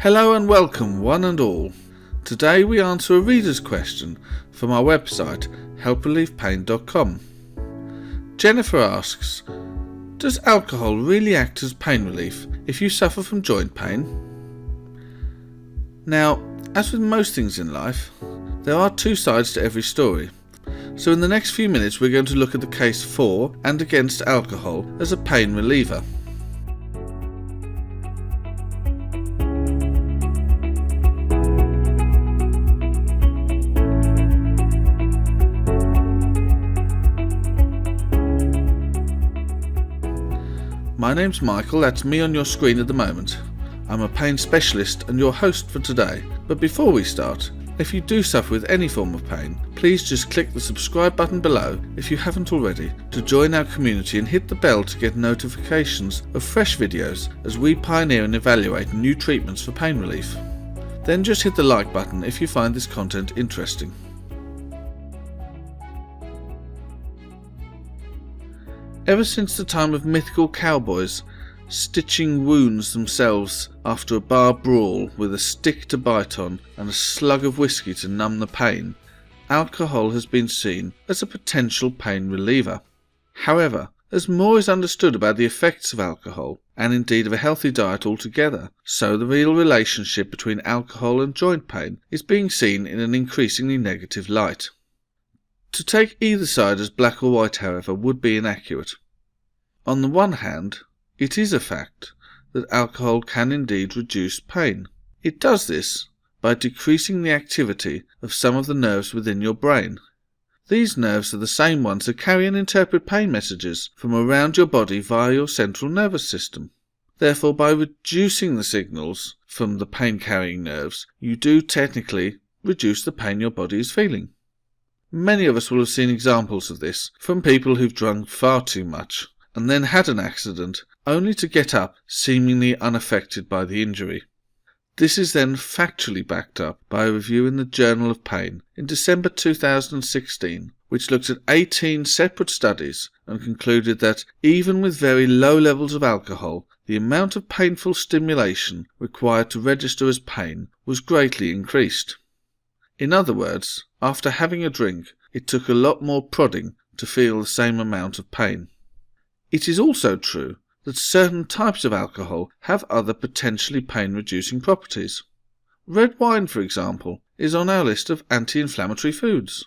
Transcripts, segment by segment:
Hello and welcome one and all. Today we answer a reader's question from our website helpreliefpain.com. Jennifer asks, does alcohol really act as pain relief if you suffer from joint pain? Now, as with most things in life, there are two sides to every story. So in the next few minutes we're going to look at the case for and against alcohol as a pain reliever. My name's Michael, that's me on your screen at the moment. I'm a pain specialist and your host for today. But before we start, if you do suffer with any form of pain, please just click the subscribe button below if you haven't already to join our community and hit the bell to get notifications of fresh videos as we pioneer and evaluate new treatments for pain relief. Then just hit the like button if you find this content interesting. Ever since the time of mythical cowboys stitching wounds themselves after a bar brawl with a stick to bite on and a slug of whiskey to numb the pain, alcohol has been seen as a potential pain reliever. However, as more is understood about the effects of alcohol, and indeed of a healthy diet altogether, so the real relationship between alcohol and joint pain is being seen in an increasingly negative light. To take either side as black or white, however, would be inaccurate. On the one hand, it is a fact that alcohol can indeed reduce pain. It does this by decreasing the activity of some of the nerves within your brain. These nerves are the same ones that carry and interpret pain messages from around your body via your central nervous system. Therefore, by reducing the signals from the pain-carrying nerves, you do technically reduce the pain your body is feeling. Many of us will have seen examples of this from people who've drunk far too much and then had an accident only to get up seemingly unaffected by the injury. This is then factually backed up by a review in the Journal of Pain in December 2016, which looked at 18 separate studies and concluded that even with very low levels of alcohol, the amount of painful stimulation required to register as pain was greatly increased. In other words, after having a drink, it took a lot more prodding to feel the same amount of pain. It is also true that certain types of alcohol have other potentially pain-reducing properties. Red wine, for example, is on our list of anti-inflammatory foods.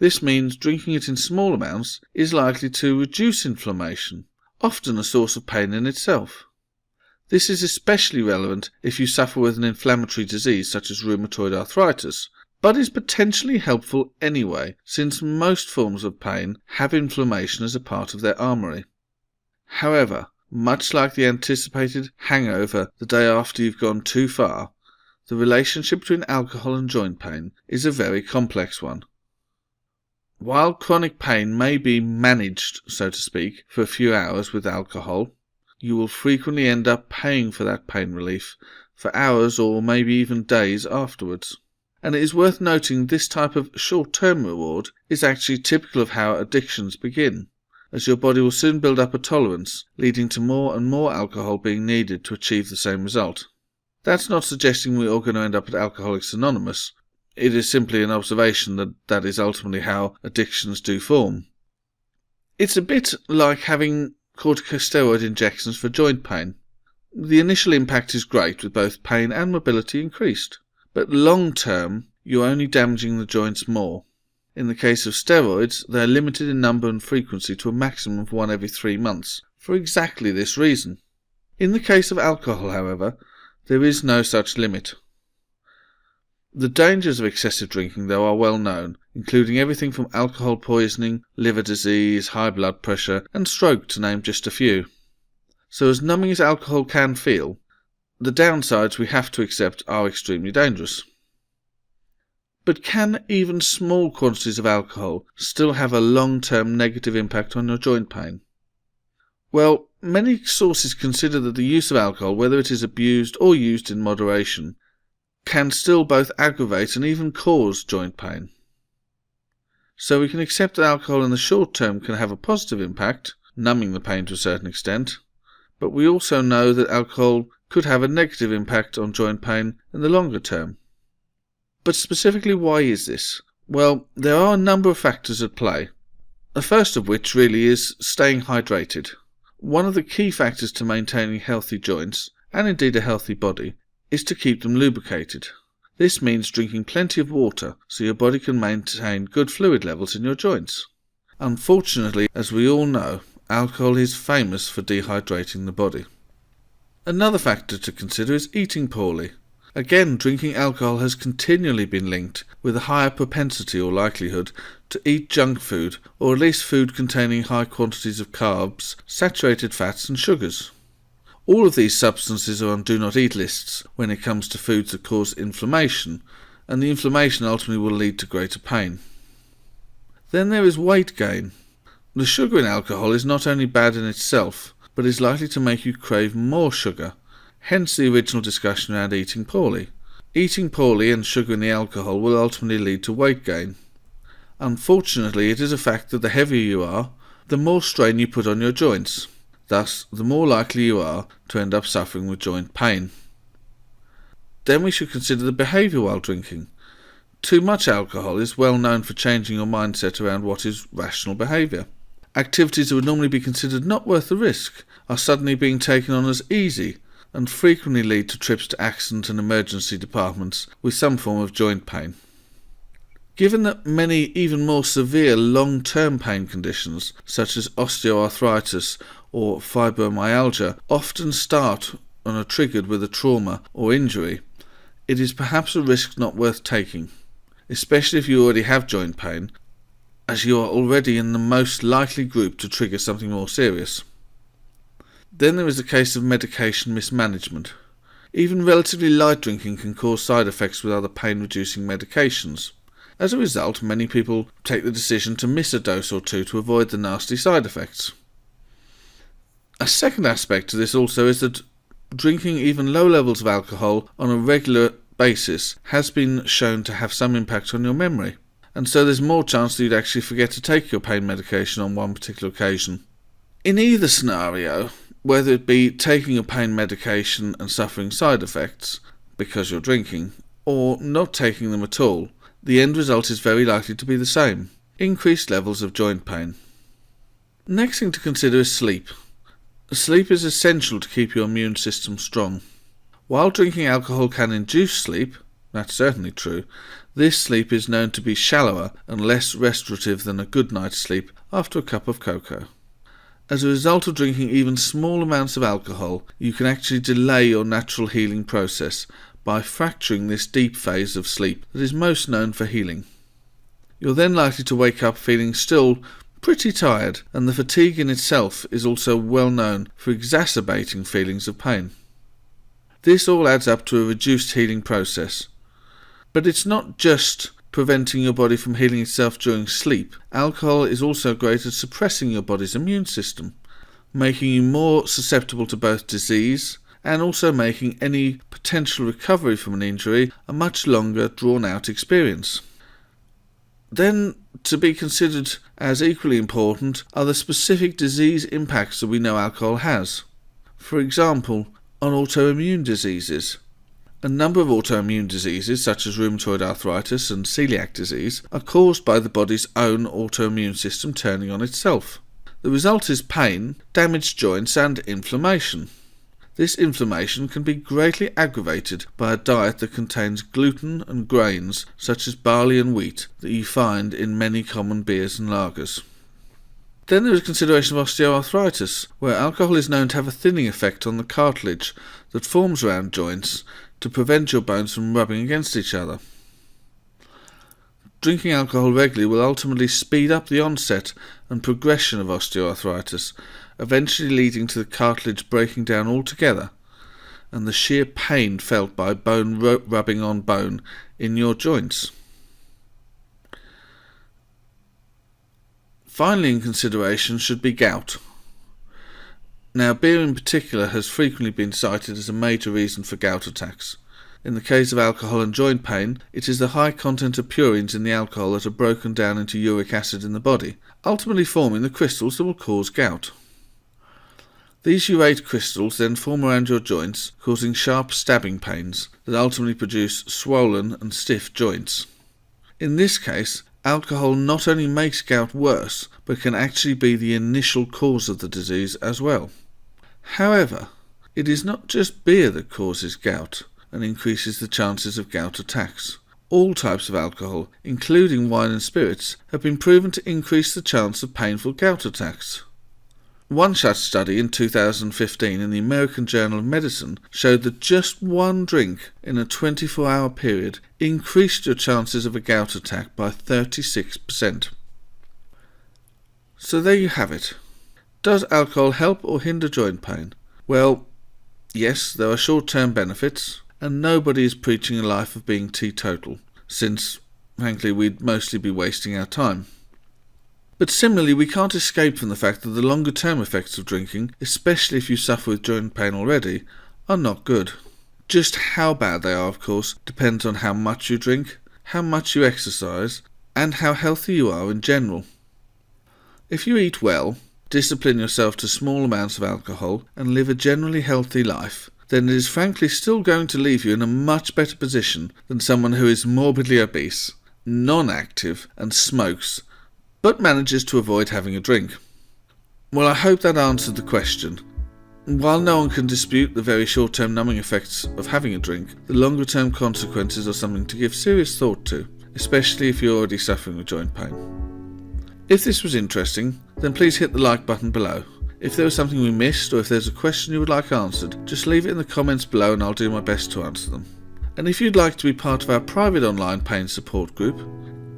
This means drinking it in small amounts is likely to reduce inflammation, often a source of pain in itself. This is especially relevant if you suffer with an inflammatory disease such as rheumatoid arthritis, but is potentially helpful anyway, since most forms of pain have inflammation as a part of their armoury. However, much like the anticipated hangover the day after you've gone too far, the relationship between alcohol and joint pain is a very complex one. While chronic pain may be managed, so to speak, for a few hours with alcohol, you will frequently end up paying for that pain relief for hours or maybe even days afterwards. And it is worth noting this type of short-term reward is actually typical of how addictions begin, as your body will soon build up a tolerance, leading to more and more alcohol being needed to achieve the same result. That's not suggesting we're all going to end up at Alcoholics Anonymous. It is simply an observation that that is ultimately how addictions do form. It's a bit like having corticosteroid injections for joint pain. The initial impact is great with both pain and mobility increased. But long term, you're only damaging the joints more. In the case of steroids, they are limited in number and frequency to a maximum of 1 every 3 months, for exactly this reason. In the case of alcohol, however, there is no such limit. The dangers of excessive drinking, though, are well known, including everything from alcohol poisoning, liver disease, high blood pressure, and stroke, to name just a few. So as numbing as alcohol can feel, the downsides we have to accept are extremely dangerous. But can even small quantities of alcohol still have a long-term negative impact on your joint pain? Well, many sources consider that the use of alcohol, whether it is abused or used in moderation, can still both aggravate and even cause joint pain. So we can accept that alcohol in the short term can have a positive impact, numbing the pain to a certain extent, but we also know that alcohol could have a negative impact on joint pain in the longer term. But specifically, why is this? Well, there are a number of factors at play. The first of which really is staying hydrated. One of the key factors to maintaining healthy joints, and indeed a healthy body, is to keep them lubricated. This means drinking plenty of water so your body can maintain good fluid levels in your joints. Unfortunately, as we all know, alcohol is famous for dehydrating the body. Another factor to consider is eating poorly. Again, drinking alcohol has continually been linked with a higher propensity or likelihood to eat junk food, or at least food containing high quantities of carbs, saturated fats and sugars. All of these substances are on do not eat lists when it comes to foods that cause inflammation, and the inflammation ultimately will lead to greater pain. Then there is weight gain. The sugar in alcohol is not only bad in itself, but is likely to make you crave more sugar, hence the original discussion around eating poorly. Eating poorly and sugar in the alcohol will ultimately lead to weight gain. Unfortunately, it is a fact that the heavier you are, the more strain you put on your joints. Thus, the more likely you are to end up suffering with joint pain. Then we should consider the behaviour while drinking. Too much alcohol is well known for changing your mindset around what is rational behaviour. Activities that would normally be considered not worth the risk are suddenly being taken on as easy, and frequently lead to trips to accident and emergency departments with some form of joint pain. Given that many even more severe long-term pain conditions, such as osteoarthritis or fibromyalgia, often start and are triggered with a trauma or injury, it is perhaps a risk not worth taking, especially if you already have joint pain, as you are already in the most likely group to trigger something more serious. Then there is the case of medication mismanagement. Even relatively light drinking can cause side effects with other pain-reducing medications. As a result, many people take the decision to miss a dose or two to avoid the nasty side effects. A second aspect to this also is that drinking even low levels of alcohol on a regular basis has been shown to have some impact on your memory, and so there's more chance that you'd actually forget to take your pain medication on one particular occasion. In either scenario, whether it be taking a pain medication and suffering side effects because you're drinking, or not taking them at all, the end result is very likely to be the same: increased levels of joint pain. Next thing to consider is sleep. Sleep is essential to keep your immune system strong. While drinking alcohol can induce sleep, that's certainly true, this sleep is known to be shallower and less restorative than a good night's sleep after a cup of cocoa. As a result of drinking even small amounts of alcohol, you can actually delay your natural healing process by fracturing this deep phase of sleep that is most known for healing. You're then likely to wake up feeling still pretty tired, and the fatigue in itself is also well known for exacerbating feelings of pain. This all adds up to a reduced healing process. But it's not just preventing your body from healing itself during sleep. Alcohol is also great at suppressing your body's immune system, making you more susceptible to both disease and also making any potential recovery from an injury a much longer, drawn-out experience. Then, to be considered as equally important are the specific disease impacts that we know alcohol has. For example, on autoimmune diseases. A number of autoimmune diseases, such as rheumatoid arthritis and celiac disease, are caused by the body's own autoimmune system turning on itself. The result is pain, damaged joints and inflammation. This inflammation can be greatly aggravated by a diet that contains gluten and grains such as barley and wheat that you find in many common beers and lagers. Then there is consideration of osteoarthritis, where alcohol is known to have a thinning effect on the cartilage that forms around joints to prevent your bones from rubbing against each other. Drinking alcohol regularly will ultimately speed up the onset and progression of osteoarthritis, eventually leading to the cartilage breaking down altogether and the sheer pain felt by bone rubbing on bone in your joints. Finally, in consideration should be gout. Now, beer in particular has frequently been cited as a major reason for gout attacks. In the case of alcohol and joint pain, it is the high content of purines in the alcohol that are broken down into uric acid in the body, ultimately forming the crystals that will cause gout. These urate crystals then form around your joints, causing sharp stabbing pains that ultimately produce swollen and stiff joints. In this case, alcohol not only makes gout worse, but can actually be the initial cause of the disease as well. However, it is not just beer that causes gout and increases the chances of gout attacks. All types of alcohol, including wine and spirits, have been proven to increase the chance of painful gout attacks. One such study in 2015 in the American Journal of Medicine showed that just one drink in a 24-hour period increased your chances of a gout attack by 36%. So there you have it. Does alcohol help or hinder joint pain? Well, yes, there are short-term benefits, and nobody is preaching a life of being teetotal, since, frankly, we'd mostly be wasting our time. But similarly, we can't escape from the fact that the longer-term effects of drinking, especially if you suffer with joint pain already, are not good. Just how bad they are, of course, depends on how much you drink, how much you exercise, and how healthy you are in general. If you eat well, discipline yourself to small amounts of alcohol, and live a generally healthy life, then it is frankly still going to leave you in a much better position than someone who is morbidly obese, non-active, and smokes, but manages to avoid having a drink. Well, I hope that answered the question. While no one can dispute the very short-term numbing effects of having a drink, the longer-term consequences are something to give serious thought to, especially if you're already suffering with joint pain. If this was interesting, then please hit the like button below. If there was something we missed, or if there's a question you would like answered, just leave it in the comments below and I'll do my best to answer them. And if you'd like to be part of our private online pain support group,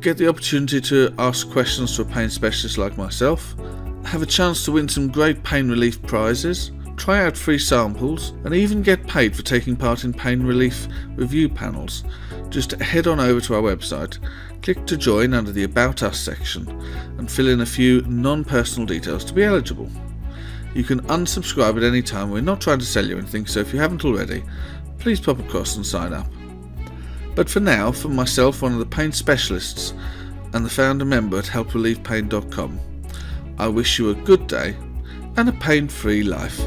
get the opportunity to ask questions to a pain specialist like myself, have a chance to win some great pain relief prizes, try out free samples, and even get paid for taking part in pain relief review panels, just head on over to our website, click to join under the About Us section, and fill in a few non-personal details to be eligible. You can unsubscribe at any time. We're not trying to sell you anything, so if you haven't already, please pop across and sign up. But for now, from myself, one of the pain specialists, and the founder member at helprelievepain.com, I wish you a good day and a pain-free life.